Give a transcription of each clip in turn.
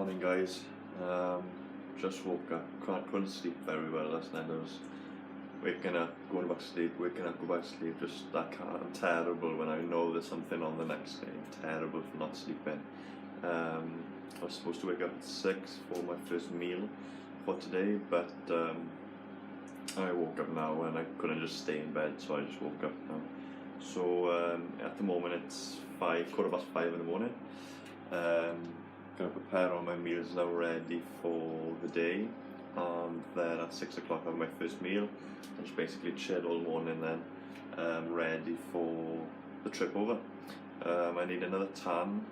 Morning guys, just woke up, couldn't sleep very well last night. I was waking up, going back to sleep, waking up, go back to sleep, just that kind of, I'm terrible when I know there's something on the next day. I'm terrible for not sleeping. I was supposed to wake up at 6 for my first meal for today, but I woke up now and I couldn't just stay in bed, so I just woke up now. So at the moment it's 5:15 in the morning. Gonna prepare all my meals now, ready for the day, and then at 6 o'clock I have my first meal and just basically chill all morning, then ready for the trip over. I need another tan.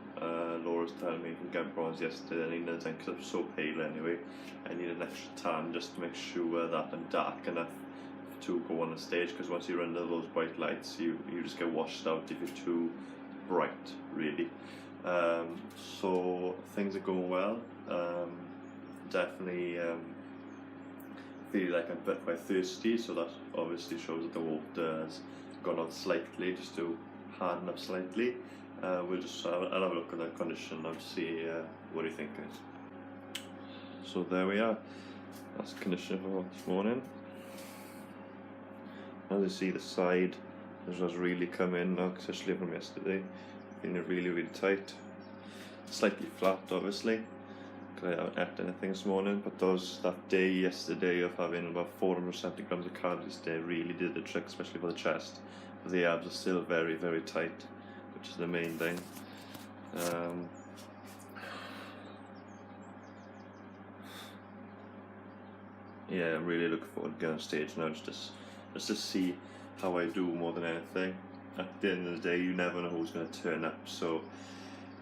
Laura's telling me from get bronze yesterday. I need another tan because I'm so pale anyway. I need an extra tan just to make sure that I'm dark enough to go on the stage, because once you're under those bright lights you just get washed out if you're too bright, really. So things are going well. Definitely feel like I'm a bit quite thirsty, so that obviously shows that the water has gone out slightly, just to harden up slightly. I'll have a look at the condition now to see what do you think, guys. So there we are, that's the condition for this morning. As you see, the side has really come in now, especially from yesterday. Feeling really tight, slightly flat obviously because I haven't ate anything this morning, but that day yesterday of having about 470 grams of carbs this day really did the trick, especially for the chest. But the abs are still very tight, which is the main thing. Yeah, I'm really looking forward to getting on stage now, just to see how I do more than anything. At the end of the day, you never know who's going to turn up, so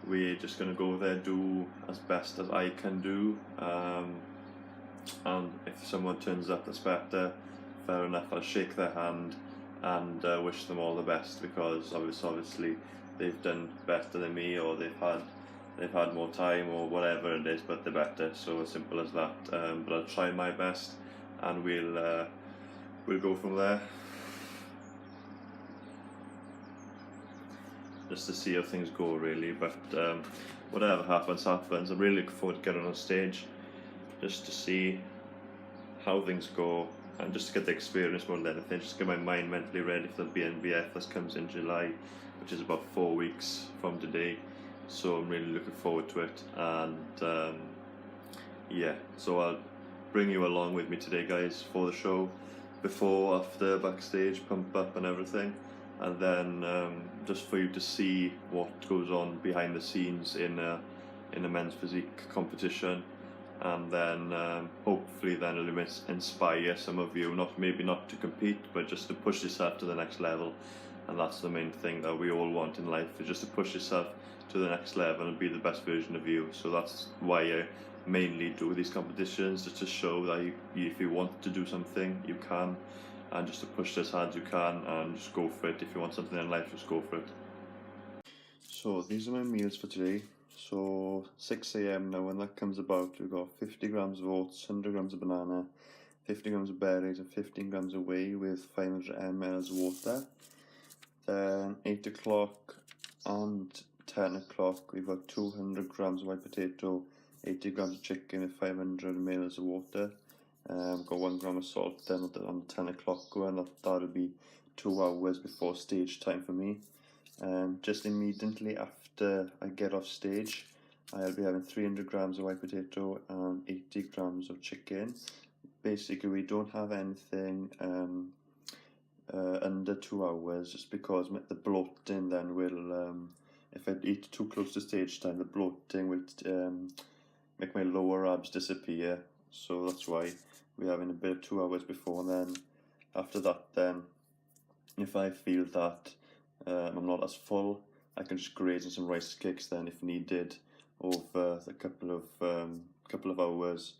we're just going to go there, do as best as I can do, and if someone turns up that's better, fair enough, I'll shake their hand and wish them all the best, because obviously they've done better than me, or they've had more time, or whatever it is, but they're better. So as simple as that. But I'll try my best, and we'll go from there, just to see how things go, really. But whatever happens. I'm really looking forward to getting on stage, just to see how things go, and just to get the experience more than anything, just to get my mind mentally ready for the BNBF that comes in July, which is about 4 weeks from today. So I'm really looking forward to it, and yeah, so I'll bring you along with me today, guys, for the show, before, after, backstage, pump up and everything. And then just for you to see what goes on behind the scenes in a men's physique competition, and then hopefully then it'll inspire some of you, maybe not to compete, but just to push yourself to the next level. And that's the main thing that we all want in life, is just to push yourself to the next level and be the best version of you. So that's why I mainly do these competitions, just to show that if you want to do something, you can. And just to push as hard as you can, and just go for it. If you want something in life, just go for it. So these are my meals for today. So 6 AM now, when that comes about, we've got 50 grams of oats, 100 grams of banana, 50 grams of berries, and 15 grams of whey with 500 ml of water. Then 8 o'clock and 10 o'clock, we've got 200 grams of white potato, 80 grams of chicken with 500 ml of water. Got 1 gram of salt then on 10 o'clock, and that'll be 2 hours before stage time for me. Just immediately after I get off stage, I'll be having 300 grams of white potato and 80 grams of chicken. Basically, we don't have anything under 2 hours, just because the bloating then will, if I eat too close to stage time, the bloating will make my lower abs disappear. So that's why we're having a bit of 2 hours before, and then after that, then if I feel that I'm not as full, I can just graze in some rice cakes then if needed over a couple of hours.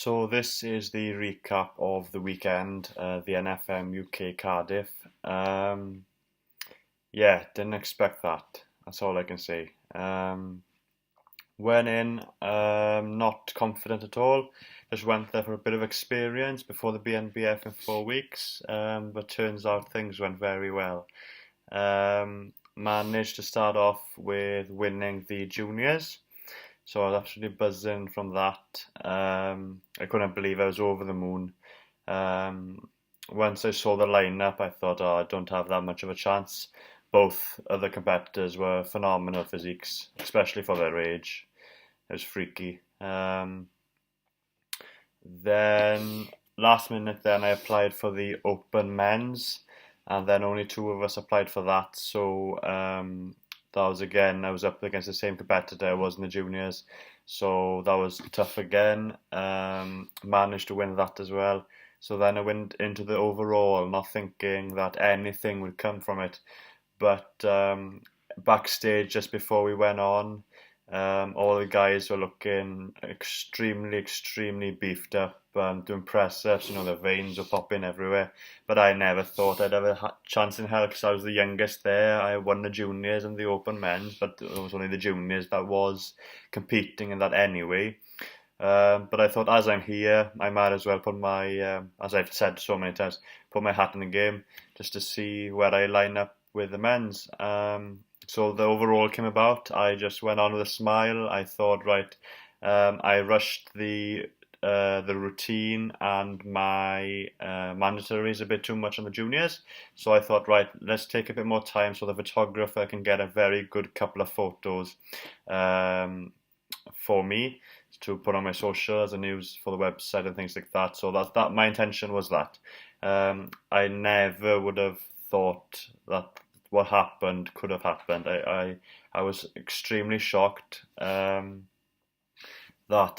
So this is the recap of the weekend, the NFMUK Cardiff. Yeah, didn't expect that. That's all I can say. Went in, not confident at all. Just went there for a bit of experience before the BNBF in 4 weeks. But turns out things went very well. Managed to start off with winning the juniors. So I was absolutely buzzing from that. I couldn't believe I was over the moon. Um, Once I saw the lineup, I thought, oh, I don't have that much of a chance. Both other competitors were phenomenal physiques, especially for their age. It was freaky. Then last minute, then I applied for the Open Men's, and then only two of us applied for that. So that was again, I was up against the same competitor I was in the juniors, so that was tough again. Managed to win that as well. So then I went into the overall, not thinking that anything would come from it. But backstage, just before we went on, all the guys were looking extremely, extremely beefed up, doing press ups. You know, their veins were popping everywhere. But I never thought I'd have a chance in hell because I was the youngest there. I won the juniors and the open men's, but it was only the juniors that was competing in that anyway. But I thought, as I'm here, I might as well put my, as I've said so many times, put my hat in the game just to see where I line up with the men's. So the overall came about. I just went on with a smile. I thought, right, I rushed the routine and my mandatories a bit too much on the juniors. So I thought, right, let's take a bit more time so the photographer can get a very good couple of photos for me to put on my socials and news for the website and things like that. So that my intention was that. I never would have thought that what happened could have happened. I was extremely shocked that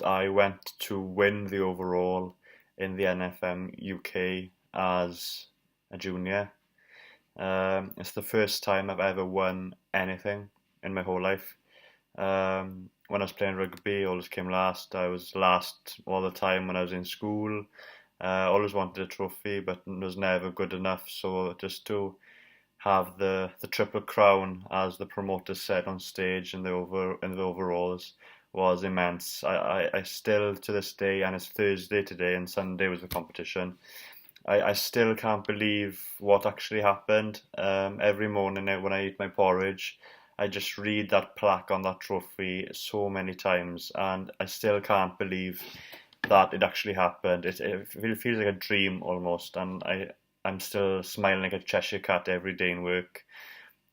I went to win the overall in the NFM UK as a junior. It's the first time I've ever won anything in my whole life. When I was playing rugby, I always came last. I was last all the time when I was in school. I always wanted a trophy, but it was never good enough. So just to have the triple crown, as the promoter said on stage in the overalls, was immense. I still to this day, and it's Thursday today, and Sunday was the competition. I still can't believe what actually happened. Every morning when I eat my porridge, I just read that plaque on that trophy so many times, and I still can't believe that it actually happened. It feels like a dream almost, and I'm still smiling like a Cheshire cat every day in work.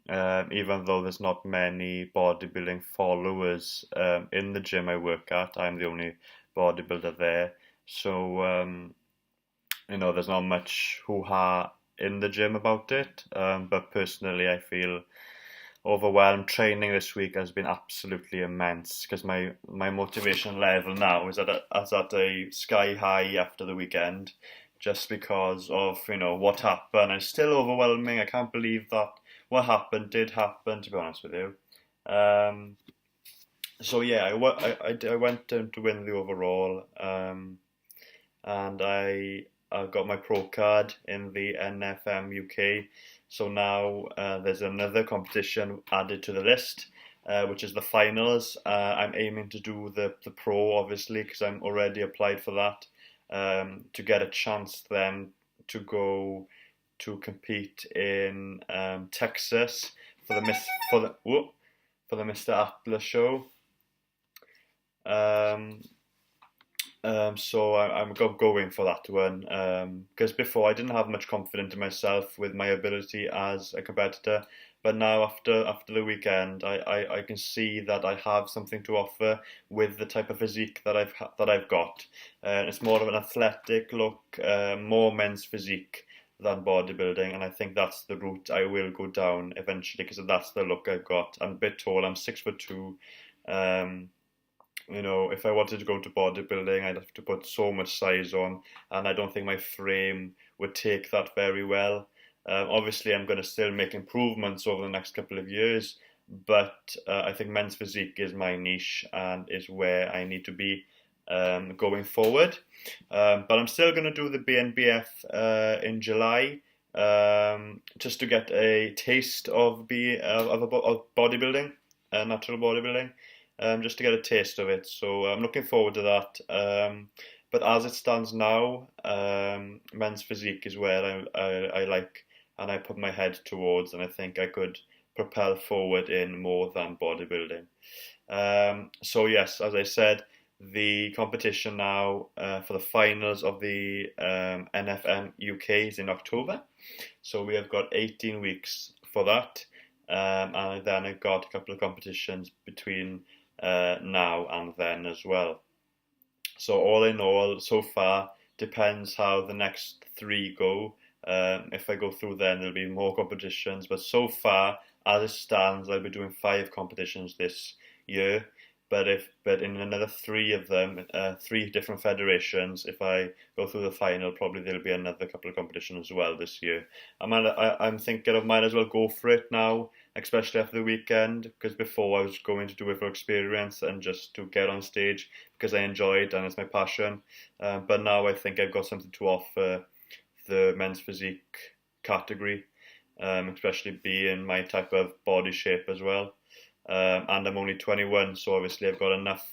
Even though there's not many bodybuilding followers in the gym I work at, I'm the only bodybuilder there. So there's not much hoo-ha in the gym about it. But personally, I feel overwhelmed. Training this week has been absolutely immense because my motivation level now is at a sky high after the weekend, just because of what happened. It's still overwhelming. I can't believe that what happened did happen. To be honest with you, so yeah, I went to win the overall, and I got my pro card in the NFM UK. So now there's another competition added to the list, which is the finals. I'm aiming to do the pro, obviously, because I'm already applied for that, to get a chance then to go to compete in Texas for the Mr. Atlas show. So I'm going for that one, because before I didn't have much confidence in myself with my ability as a competitor, but now after the weekend, I can see that I have something to offer with the type of physique that I've got. It's more of an athletic look, more men's physique than bodybuilding, and I think that's the route I will go down eventually because that's the look I've got. I'm a bit tall. I'm 6'2". If I wanted to go to bodybuilding, I'd have to put so much size on, and I don't think my frame would take that very well. Obviously, I'm going to still make improvements over the next couple of years, but I think men's physique is my niche and is where I need to be. going forward. But I'm still going to do the BNBF in July, just to get a taste of bodybuilding, natural bodybuilding, just to get a taste of it. So I'm looking forward to that. But as it stands now, men's physique is where I like and I put my head towards, and I think I could propel forward in more than bodybuilding. So yes, as I said, the competition now for the finals of the NFMUK is in October. So we have got 18 weeks for that. And then I've got a couple of competitions between now and then as well. So all in all, so far, depends how the next 3 go. If I go through then, there'll be more competitions. But so far, as it stands, I'll be doing 5 competitions this year. But in another 3 of them, 3 different federations, if I go through the final, probably there'll be another couple of competitions as well this year. I'm thinking I might as well go for it now, especially after the weekend, because before I was going to do it for experience and just to get on stage because I enjoy it and it's my passion. But now I think I've got something to offer the men's physique category, especially being my type of body shape as well. And I'm only 21, so obviously I've got enough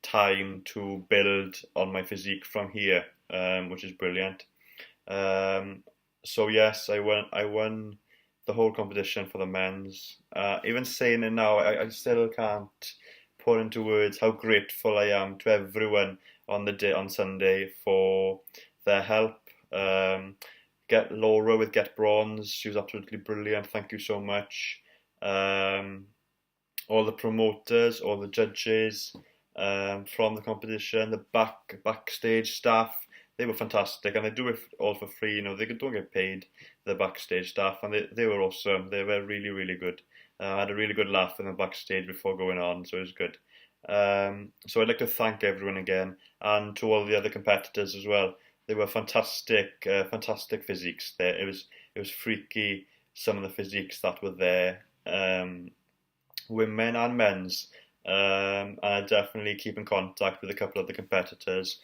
time to build on my physique from here, which is brilliant. So yes, I won the whole competition for the men's. Even saying it now, I still can't put into words how grateful I am to everyone on Sunday for their help. Get Laura with Get Bronze, she was absolutely brilliant. Thank you so much. All the promoters, all the judges from the competition, the backstage staff, they were fantastic, and they do it all for free. They don't get paid, the backstage staff, and they were awesome. They were really, really good. I had a really good laugh in the backstage before going on, so it was good. So I'd like to thank everyone again, and to all the other competitors as well. They were fantastic, fantastic physiques there. It was freaky, some of the physiques that were there. Women and men's, and I definitely keep in contact with a couple of the competitors,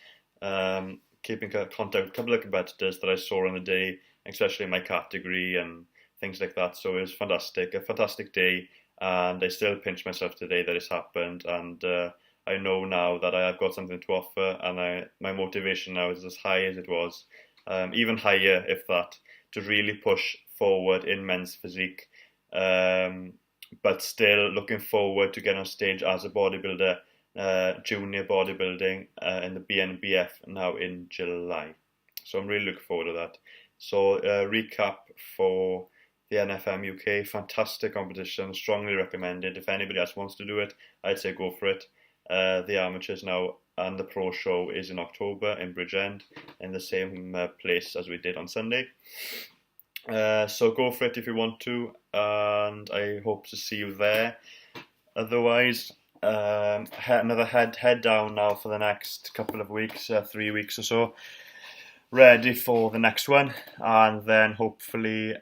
keeping contact with a couple of competitors that I saw on the day, especially in my category and things like that. So it was fantastic, a fantastic day, and I still pinch myself today that it's happened, and I know now that I have got something to offer, and my motivation now is as high as it was, even higher if that, to really push forward in men's physique. But still looking forward to getting on stage as a bodybuilder, junior bodybuilding in the BNBF now in July. So I'm really looking forward to that. So recap for the NFMUK, fantastic competition, strongly recommended. If anybody else wants to do it, I'd say go for it. The amateurs now and the pro show is in October in Bridgend, in the same place as we did on Sunday. So go for it if you want to, and I hope to see you there. Otherwise, another head down now for the next couple of weeks, 3 weeks or so, ready for the next one, and then hopefully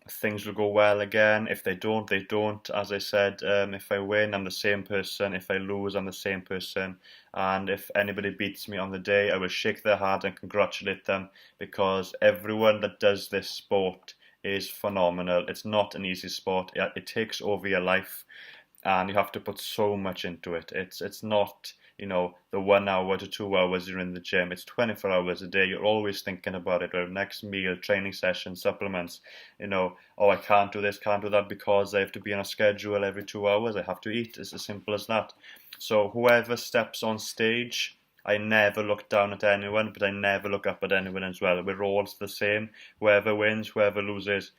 things will go well again. If they don't, they don't. As I said, if I win, I'm the same person. If I lose, I'm the same person. And if anybody beats me on the day, I will shake their hand and congratulate them, because everyone that does this sport is phenomenal. It's not an easy sport. It takes over your life, and you have to put so much into it. It's not, the 1 hour to 2 hours you're in the gym. It's 24 hours a day. You're always thinking about it. Or next meal, training session, supplements. I can't do this, can't do that because I have to be on a schedule every 2 hours. I have to eat. It's as simple as that. So whoever steps on stage, I never look down at anyone, but I never look up at anyone as well. We're all the same. Whoever wins, whoever loses.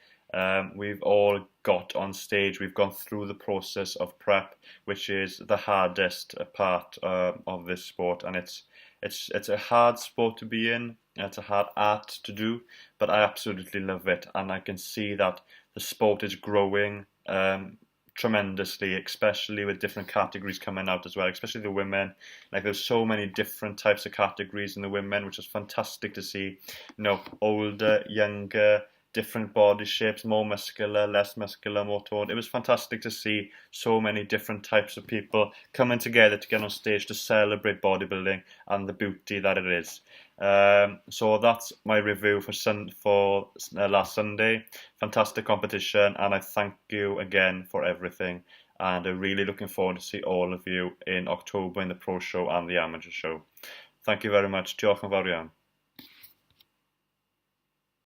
We've all got on stage. We've gone through the process of prep, which is the hardest part of this sport, and it's a hard sport to be in. It's a hard art to do, but I absolutely love it, and I can see that the sport is growing tremendously, especially with different categories coming out as well, especially the women. Like, there's so many different types of categories in the women, which is fantastic to see. Older, younger, different body shapes, more muscular, less muscular, more toned. It was fantastic to see so many different types of people coming together to get on stage to celebrate bodybuilding and the beauty that it is. So that's my review for last Sunday. Fantastic competition, and I thank you again for everything. And I'm really looking forward to see all of you in October in the Pro Show and the Amateur Show. Thank you very much. Diolch yn fawr iawn.